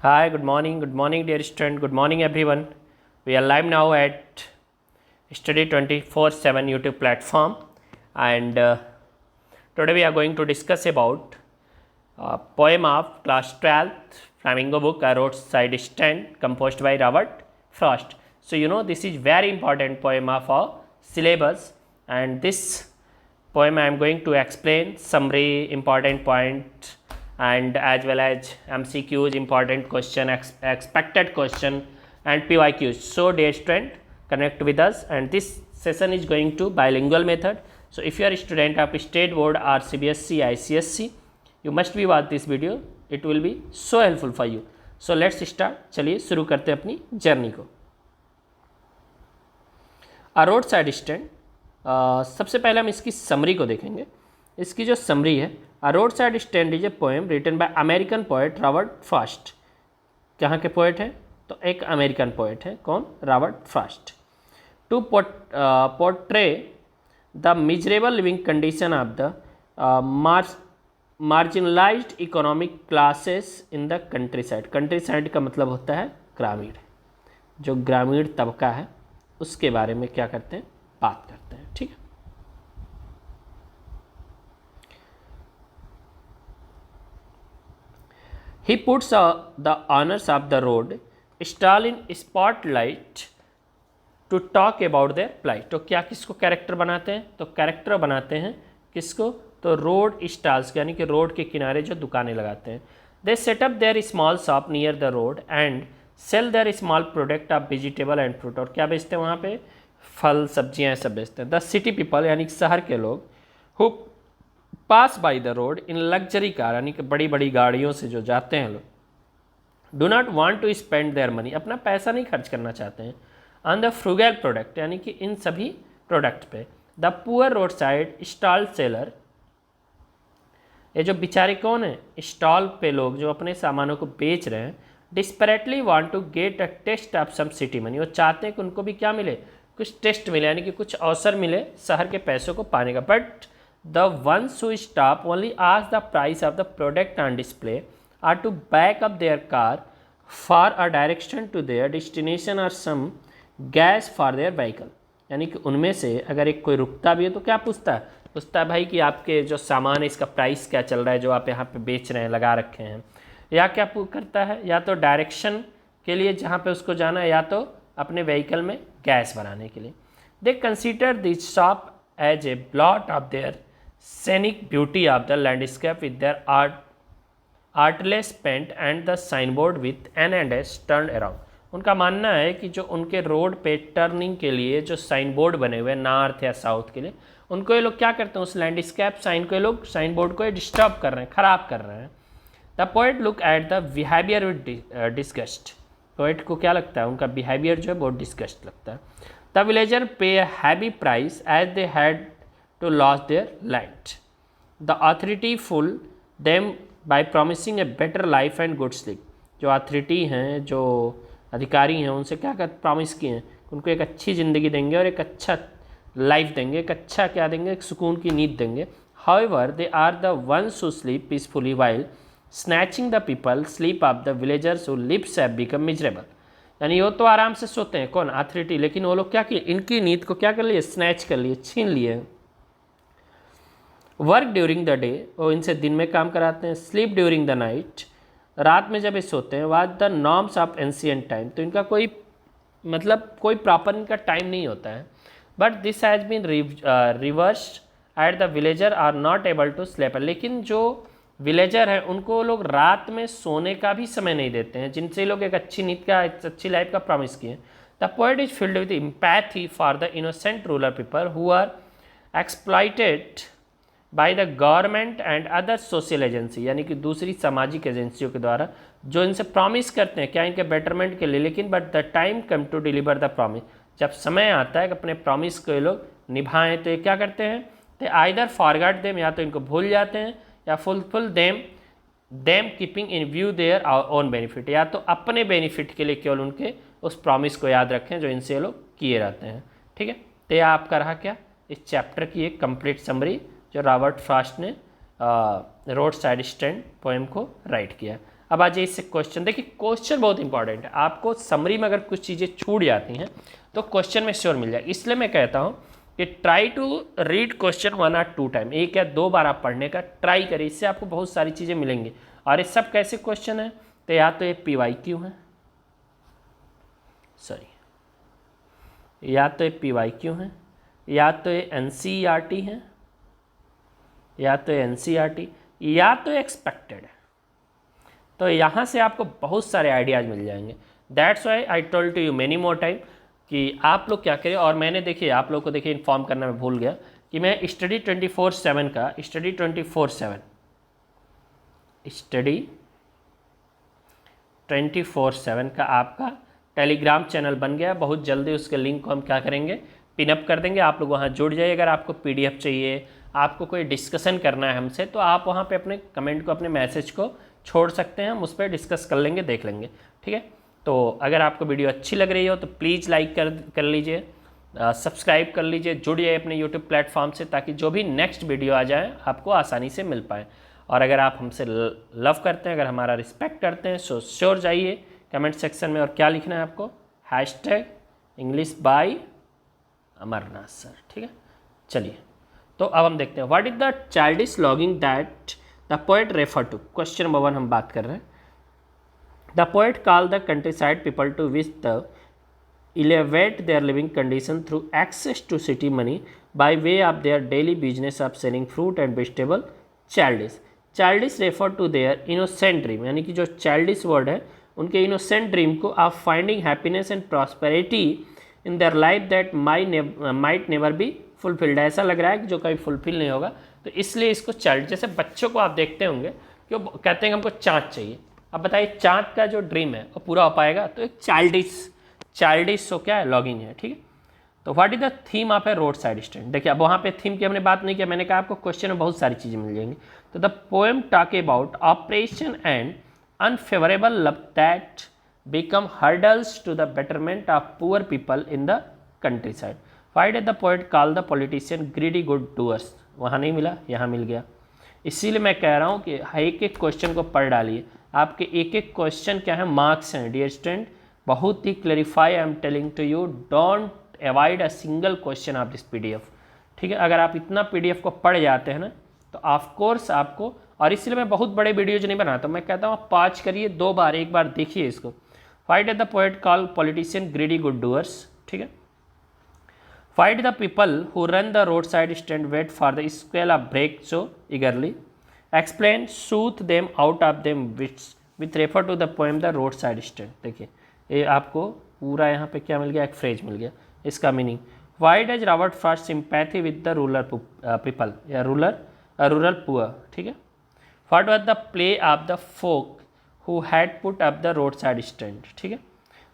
Hi, good morning, dear student, good morning, everyone. We are live now at Study 24/7 YouTube platform, and today we are going to discuss about poem of class 12th Flamingo book, A Roadside Stand, composed by Robert Frost. So you know this is very important poem of our syllabus, and this poem I am going to explain summary, important point, and as well as MCQs, important question, expected question, and PYQs. So dear student, connect with us, and this session is going to bilingual method. So if you are a student of state board or CBSE, ICSC, you must be watch this video. It will be so helpful for you. So let's start. चलिए शुरू करते हैं अपनी journey को. अ road side stand, सबसे पहले हम इसकी समरी को देखेंगे. इसकी जो समरी है, a road side stand is a poem written by American poet Robert Frost. कहाँ के पोएट हैं? तो एक अमेरिकन पोएट है. कौन? Robert Frost. To portray the miserable living condition of the marginalised economic classes in the countryside. Countryside का मतलब होता है ग्रामीण. जो ग्रामीण तबका है उसके बारे में क्या करते हैं? बात करते हैं. ठीक है. He puts the owners of the road stall in spotlight to talk about their plight. तो क्या किसको कैरेक्टर बनाते हैं? तो कैरेक्टर बनाते हैं किसको? तो रोड स्टॉल्स, यानी कि रोड के किनारे जो दुकानें लगाते हैं. They set up their small shop near the road and sell their small product of vegetable and fruit. और क्या बेचते हैं वहाँ पे? फल, सब्जियाँ सब बेचते हैं. द सिटी पीपल, यानी कि शहर के लोग, who pass by the road in luxury car, यानी कि बड़ी बड़ी गाड़ियों से जो जाते हैं लोग, do not want to spend their money, अपना पैसा नहीं खर्च करना चाहते हैं, ऑन द फ्रूगल प्रोडक्ट, यानी कि इन सभी प्रोडक्ट पे. The poor road side stall seller, ये जो बेचारे कौन है? स्टॉल पे लोग जो अपने सामानों को बेच रहे हैं, desperately want to get a taste of some city money, वो चाहते हैं कि उनको भी क्या मिले? कुछ टेस्ट मिले, यानी कि कुछ अवसर मिले शहर के पैसों को पाने का. But the ones who stop only ask the price of the product on display or to back up their car for a direction to their destination or some gas for their vehicle. यानी कि उनमें से अगर एक कोई रुकता भी है तो क्या पूछता है? पूछता है भाई कि आपके जो सामान है इसका प्राइस क्या चल रहा है जो आप यहाँ पे बेच रहे हैं, लगा रखे हैं. या क्या करता है? या तो डायरेक्शन के लिए जहाँ पे उसको जाना है, या तो अपने व्हीकल में गैस बनाने के लिए. They consider this shop as a blot of their scenic beauty of the landscape with their artless paint and the signboard with N and S turned around. उनका मानना है कि जो उनके रोड पे टर्निंग के लिए जो साइन बोर्ड बने हुए हैं नॉर्थ या साउथ के लिए, उनको ये लोग क्या करते हैं? उस लैंडस्केप साइन को ये लोग, साइन बोर्ड को डिस्टर्ब कर रहे हैं, ख़राब कर रहे हैं. The poet look at the behaviour with disgust. Poet को क्या लगता है? उनका बिहेवियर जो है बहुत डिस्गस्ट लगता है. The villager pay a heavy price as they had to lose their land. The authority fool them by promising a better life and good sleep. जो अथॉरिटी हैं, जो अधिकारी हैं, उनसे क्या प्रॉमिस किए हैं? उनको एक अच्छी ज़िंदगी देंगे और एक अच्छा लाइफ देंगे, एक अच्छा क्या देंगे? एक सुकून की नींद देंगे. However, they are the ones who sleep peacefully while snatching the people sleep of the villagers who lives have become miserable. यानी वो तो आराम से सोते हैं, कौन? अथॉरिटी. लेकिन वो लोग क्या किए? इनकी नींद को क्या कर लिए? स्नैच कर लिए, छीन लिए. वर्क ड्यूरिंग द डे, वो इनसे दिन में काम कराते हैं. स्लीप ड्यूरिंग द नाइट, रात में जब ये सोते हैं. Was the norms of ancient time, तो इनका कोई मतलब कोई प्रॉपर इनका टाइम नहीं होता है. But this has been reversed at the villager are not able to sleep. लेकिन जो विलेजर हैं उनको लोग रात में सोने का भी समय नहीं देते हैं, जिनसे लोग एक अच्छी नींद का, एक अच्छी लाइफ का प्रॉमिस किए. The poet is filled with empathy for the innocent rural people who are exploited by the government and other social agency, यानी कि दूसरी सामाजिक एजेंसियों के द्वारा जो इनसे प्रॉमिस करते हैं क्या? इनके बेटरमेंट के लिए. लेकिन but the time come to deliver the promise, जब समय आता है कि अपने प्रॉमिस को ये लोग निभाएं, तो ये क्या करते हैं? दे आइदर फॉरगॉट देम, या तो इनको भूल जाते हैं, या fulfil them keeping in view their own benefit, या तो अपने बेनिफिट के लिए केवल उनके उस प्रॉमिस को याद रखें जो इनसे ये लोग किए रहते हैं. ठीक है. तो यह आपका रहा क्या? इस चैप्टर की एक कंप्लीट समरी जो रॉबर्ट फ्रॉस्ट ने रोड साइड स्टैंड पोएम को राइट किया. अब आ जाइए इससे क्वेश्चन। देखिए क्वेश्चन बहुत इंपॉर्टेंट है, आपको समरी में अगर कुछ चीज़ें छूट जाती हैं तो क्वेश्चन में श्योर मिल जाए। इसलिए मैं कहता हूँ कि try to read question 1 or 2 time, 1 या 2 बार आप पढ़ने का ट्राई करिए, इससे आपको बहुत सारी चीज़ें मिलेंगी। और ये सब कैसे क्वेश्चन है, तो या तो ये PYQ है, सॉरी, या तो ये PYQ है, या तो ये NCERT है, या तो NCERT, या तो एक्सपेक्टेड है। तो यहाँ से आपको बहुत सारे आइडियाज़ मिल जाएंगे। That's why I told to you many more time कि आप लोग क्या करें। और मैंने देखिए आप लोग को देखिए इन्फॉर्म करना मैं भूल गया कि मैं स्टडी 24/7 का स्टडी 24/7 का आपका टेलीग्राम चैनल बन गया। बहुत जल्दी उसके लिंक को हम क्या करेंगे, पिनअप कर देंगे, आप लोग वहाँ जुड़ जाइए। अगर आपको PDF चाहिए, आपको कोई डिस्कशन करना है हमसे, तो आप वहाँ पे अपने कमेंट को, अपने मैसेज को छोड़ सकते हैं, हम उस पर डिस्कस कर लेंगे, देख लेंगे, ठीक है। तो अगर आपको वीडियो अच्छी लग रही हो तो प्लीज़ लाइक कर लीजिए, सब्सक्राइब कर लीजिए, जुड़िए अपने यूट्यूब प्लेटफॉर्म से, ताकि जो भी नेक्स्ट वीडियो आ जाए आपको आसानी से मिल पाए। और अगर आप हमसे लव करते हैं, अगर हमारा रिस्पेक्ट करते हैं, सो श्योर जाइए कमेंट सेक्शन में, और क्या लिखना है आपको, #English by अमरनाथ सर, ठीक है। चलिए तो अब हम देखते हैं what is the childish longing that the poet refer to. Question number 1 हम बात कर रहे हैं। The poet call the countryside people to which the elevate their living condition through access to city money by way of their daily business of selling fruit and vegetable childish. Childish refer to their innocent dream, यानी कि जो childish word है उनके innocent dream को of finding happiness and prosperity in their life that might never be fulfilled। ऐसा लग रहा है कि जो कभी फुलफिल नहीं होगा, तो इसलिए इसको चाइल्ड, जैसे बच्चों को आप देखते होंगे कि वो कहते हैं कि हमको चाँद चाहिए। अब बताइए चाँद का जो ड्रीम है वो पूरा हो पाएगा, तो एक चाइल्डिश सो क्या है, लॉगिंग है, ठीक है। तो what is the theme of A road side stand. देखिए अब वहाँ पे थीम की हमने बात नहीं किया, मैंने कहा आपको क्वेश्चन में बहुत सारी चीज़ें मिल जाएंगी। तो the poem talk about operation and unfavourable love that become hurdles to the betterment of poor people in the countryside. Why did the poet call the politician greedy good doers. वहाँ नहीं मिला, यहाँ मिल गया। इसीलिए मैं कह रहा हूँ कि एक एक क्वेश्चन को पढ़ डालिए, आपके एक एक क्वेश्चन क्या है, मार्क्स हैं डियर स्टूडेंट, बहुत ही clarify I am telling to you, don't avoid a single question of this PDF, ठीक है। अगर आप इतना PDF को पढ़ जाते हैं ना तो ऑफ कोर्स आपको, और इसलिए मैं बहुत बड़े वीडियोज नहीं बनाता, मैं कहता हूँ आप 5 करिए, 2 बार, एक बार देखिए इसको। Why did the poet call politician greedy good doers, ठीक है। Why did the people who run the road side stand wait for the squeal of brake so eagerly, explain sooth them out of them with refer to the poem the road side stand. देखिए ये आपको पूरा यहाँ पे क्या मिल गया, एक phrase मिल गया। इसका meaning, why does Robert Frost sympathy with the rural people या रूरल पुअर, ठीक है। What was the plea of the folk who had put up the road side stand, ठीक है।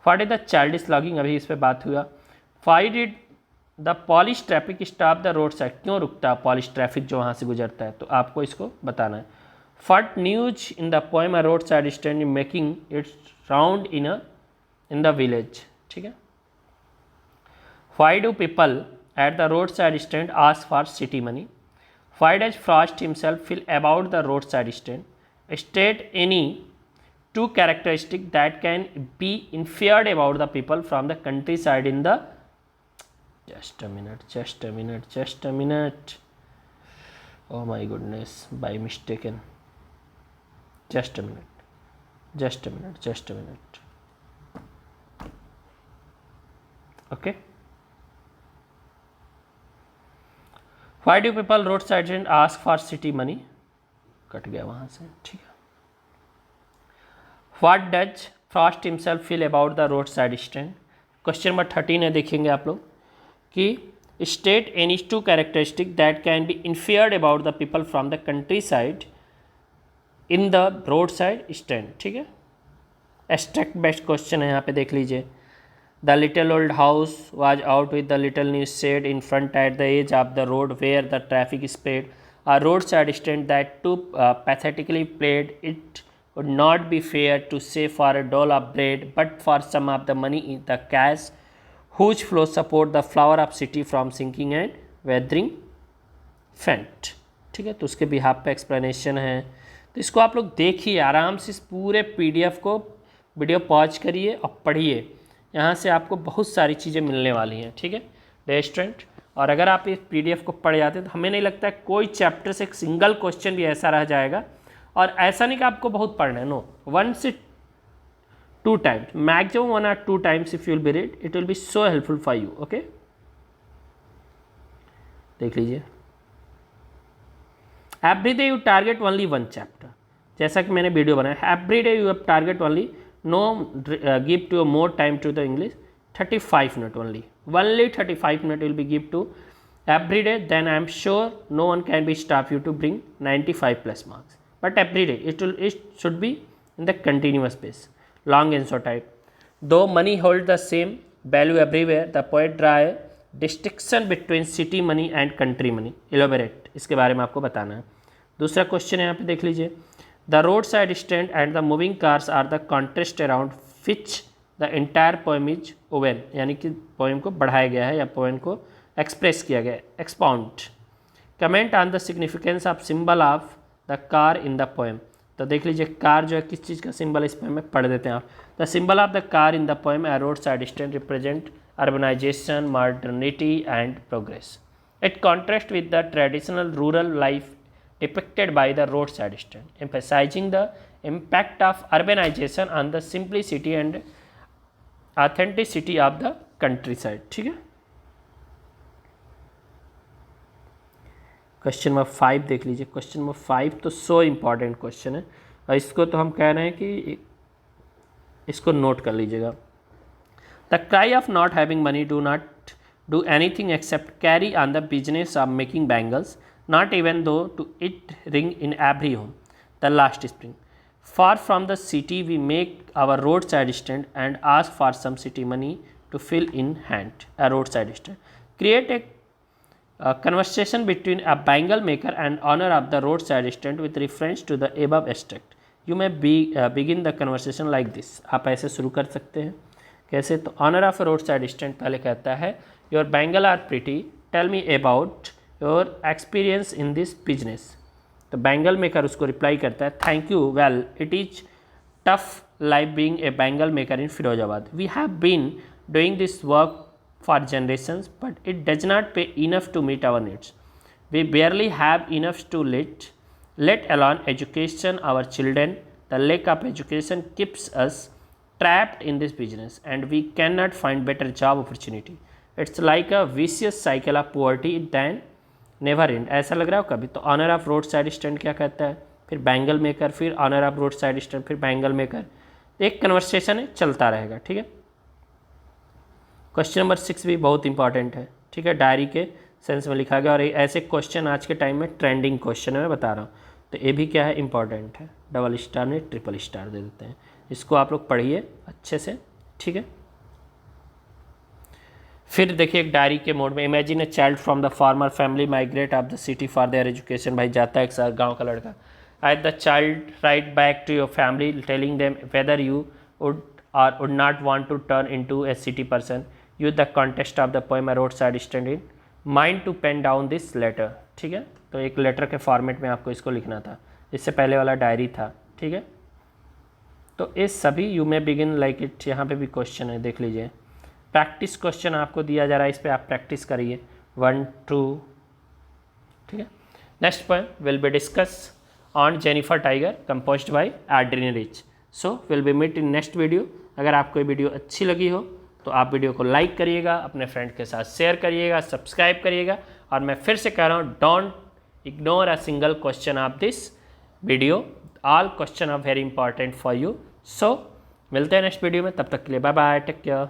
What is the childish longing, अभी इस पर बात हुआ। Why did the polished traffic stop the roadside, क्यों रुकता है पॉलिश ट्रैफिक जो वहाँ से गुजरता है, तो आपको इसको बताना है। What news in the poem a road side stand making it's round in the village, ठीक है। Why do people at the roadside stand ask for city money? Why does Frost himself feel about the roadside stand? State any 2 characteristics that can be inferred about the people from the countryside in the, just a minute, oh my goodness, by mistaken, just a minute, okay. Why do people roadside and ask for city money? Cut गया वहाँ से, ठीक है। What does Frost himself feel about the roadside stand? Question number 13 है, देखेंगे आप लोग कि state any 2 characteristics that can be inferred about the people from the countryside in the roadside stand, ठीक है। Abstract based क्वेश्चन है, यहाँ पे देख लीजिए। The little old house was out with the little new shed in front at the edge of the road where the traffic sped. A roadside stand that too pathetically played. It would not be fair to say for a dole of bread, but for some of the money in the cash, whose flows support the flower of city from sinking and weathering faint, ठीक है। तो उसके behalf पे explanation है। तो इसको आप लोग देखिए आराम से, इस पूरे PDF को वीडियो पॉज करिए और पढ़िए, यहाँ से आपको बहुत सारी चीज़ें मिलने वाली हैं, ठीक है डियर स्टूडेंट। और अगर आप इस PDF को पढ़ जाते तो हमें नहीं लगता है कोई चैप्टर से एक सिंगल क्वेश्चन भी ऐसा रह जाएगा। और ऐसा नहीं कि आपको बहुत पढ़ना है, नो, 1 से 2 times, maximum 1 or 2 times if you will be read, it will be so helpful for you. Okay, देख लीजिए। Every day you target only 1 chapter, जैसा कि मैंने वीडियो बनाया, every day you have target only, no give to more time to the English, 35 minute only 35 minute will be give to every day, then I am sure no one can be stop you to bring 95 plus marks. But every day it should be in the continuous base. Long answer type. Though money hold the same value everywhere, the poet draw a distinction between city money and country money. Elaborate. इसके बारे में आपको बताना है। दूसरा question यहाँ पे देख लीजिए। The roadside stand and the moving cars are the contrast around which the entire poem is woven. यानी कि पोएम को बढ़ाया गया है या पोएम को एक्सप्रेस किया गया। Expound, comment on the significance of symbol of the car in the poem. तो देख लीजिए कार जो है किस चीज़ का सिंबल, इस पोएम में पढ़ देते हैं आप। The symbol of the car in the poem a road side stand represent urbanisation, modernity and progress. It contrast with the traditional rural life depicted by the road side stand, emphasising the impact of urbanisation on the simplicity and authenticity of the countryside. ठीक है, question number 5 देख लीजिए। Question number 5 तो so important question है और इसको तो हम कह रहे हैं कि इसको नोट कर लीजिएगा। The cry of not having money do not do anything except carry on the business of making bangles, not even though to it ring in every home the last spring. Far from the city we make our road side stand and ask for some city money to fill in hand a road side stand. Create a conversation between a bangle maker and owner of the roadside stand with reference to the above extract. You may begin the conversation like this. आप ऐसे शुरू कर सकते हैं। कैसे? तो owner of a roadside stand पहले कहता है your bangle are pretty, tell me about your experience in this business. तो bangle maker उसको रिप्लाई करता है thank you, well it is tough life being a bangle maker in Firozabad. We have been doing this work for generations, but it does not pay enough to meet our needs. We barely have enough to let alone education our children. The lack of education keeps us trapped in this business and we cannot find better job opportunity. It's like a vicious cycle of poverty that never end. ऐसा लग रहा हो कभी? तो owner of road side stand क्या कहता है, फिर बैंगल मेकर, फिर owner of road side stand, फिर बैंगल मेकर, एक कन्वर्सेशन है चलता रहेगा। ठीक है, क्वेश्चन नंबर 6 भी बहुत इंपॉर्टेंट है। ठीक है, डायरी के सेंस में लिखा गया और ऐसे क्वेश्चन आज के टाइम में ट्रेंडिंग क्वेश्चन है, मैं बता रहा हूँ। तो ये भी क्या है, इंपॉर्टेंट है। डबल स्टार में ट्रिपल स्टार दे देते हैं। इसको आप लोग पढ़िए अच्छे से। ठीक है, फिर देखिए एक डायरी के मोड में, imagine a child from the farmer family migrate of the city for their education. भाई जाता है एक साथ गाँव का लड़का। At the child write back to your family telling them whether you would or would not want to turn into a city person. Use the context of the poem a roadside stand in mind to pen down this letter. ठीक है, तो एक letter के format में आपको इसको लिखना था। इससे पहले वाला डायरी था। ठीक है, तो ये सभी you may begin like it, यहाँ पे भी क्वेश्चन है, देख लीजिए। प्रैक्टिस क्वेश्चन आपको दिया जा रहा है, इस पर आप प्रैक्टिस करिए 1 2। ठीक है, next poem will be discuss on Jennifer tiger composed by Adrienne Rich. So will be meet in next video. अगर आपको ये वीडियो अच्छी लगी हो तो आप वीडियो को लाइक करिएगा, अपने फ्रेंड के साथ शेयर करिएगा, सब्सक्राइब करिएगा। और मैं फिर से कह रहा हूँ, don't ignore a single question of this video, all question are very important for you. So मिलते हैं नेक्स्ट वीडियो में, तब तक के लिए बाय बाय, टेक केयर।